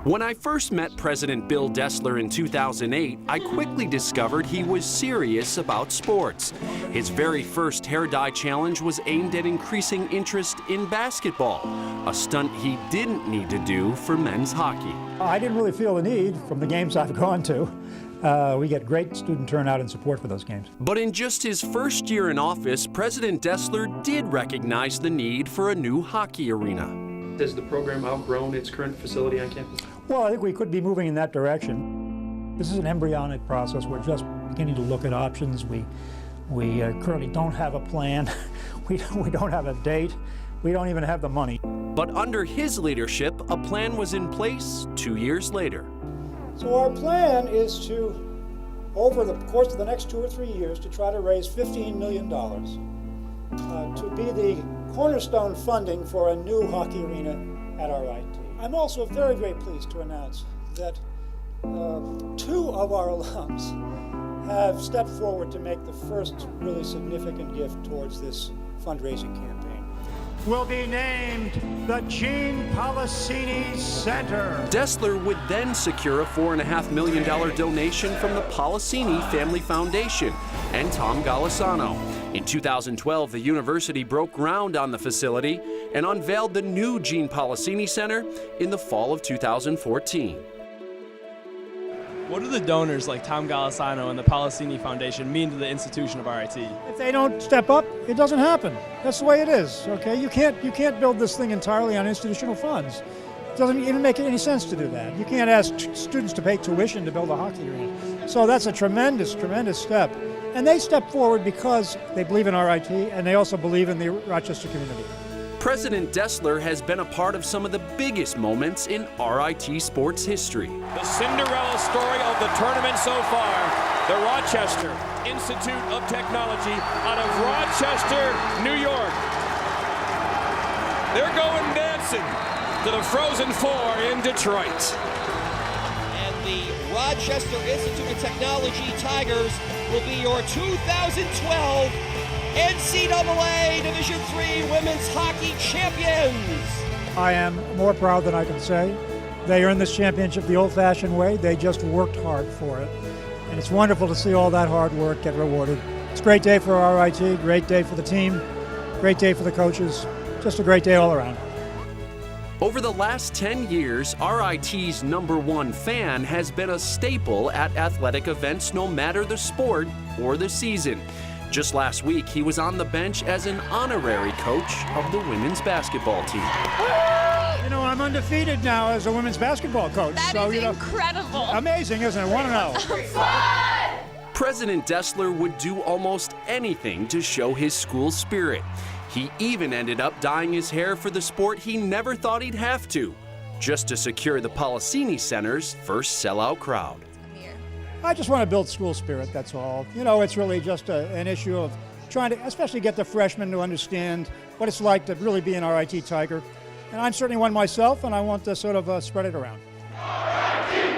When I first met President Bill Destler in 2008, I quickly discovered he was serious about sports. His very first hair dye challenge was aimed at increasing interest in basketball, a stunt he didn't need to do for men's hockey. I didn't really feel the need from the games I've gone to. We get great student turnout and support for those games. But in just his first year in office, President Destler did recognize the need for a new hockey arena. Has the program outgrown its current facility on campus? Well, I think we could be moving in that direction. This is an embryonic process. We're just beginning to look at options. We currently don't have a plan. we don't have a date. We don't even have the money. But under his leadership, a plan was in place 2 years later. So our plan is to, over the course of the next 2 or 3 years, to try to raise $15 million to be the cornerstone funding for a new hockey arena at RIT. I'm also very, very pleased to announce that 2 of our alums have stepped forward to make the first really significant gift towards this fundraising campaign. Will be named the Gene Policini Center. Destler would then secure a $4.5 million donation from the Policini Family Foundation and Tom Golisano. In 2012, the university broke ground on the facility and unveiled the new Gene Policini Center in the fall of 2014. What do the donors like Tom Golisano and the Policini Foundation mean to the institution of RIT? If they don't step up, it doesn't happen. That's the way it is, okay? You can't build this thing entirely on institutional funds. It doesn't even make any sense to do that. You can't ask students to pay tuition to build a hockey arena. So that's a tremendous, tremendous step. And they step forward because they believe in RIT and they also believe in the Rochester community. President Destler has been a part of some of the biggest moments in RIT sports history. The Cinderella story of the tournament so far, the Rochester Institute of Technology out of Rochester, New York. They're going dancing to the Frozen Four in Detroit. And the Rochester Institute of Technology Tigers will be your 2012 NCAA Division III Women's Hockey Champions. I am more proud than I can say. They earned this championship the old-fashioned way. They just worked hard for it. And it's wonderful to see all that hard work get rewarded. It's a great day for RIT, great day for the team, great day for the coaches, just a great day all around. Over the last 10 years, RIT's #1 fan has been a staple at athletic events no matter the sport or the season. Just last week, he was on the bench as an honorary coach of the women's basketball team. You know, I'm undefeated now as a women's basketball coach. That is incredible. Amazing, isn't it? 1-0. President Destler would do almost anything to show his school spirit. He even ended up dyeing his hair for the sport he never thought he'd have to, just to secure the Policini Center's first sellout crowd. I just want to build school spirit, that's all. You know, it's really just an issue of trying to especially get the freshmen to understand what it's like to really be an RIT Tiger. And I'm certainly one myself, and I want to sort of spread it around. RIT!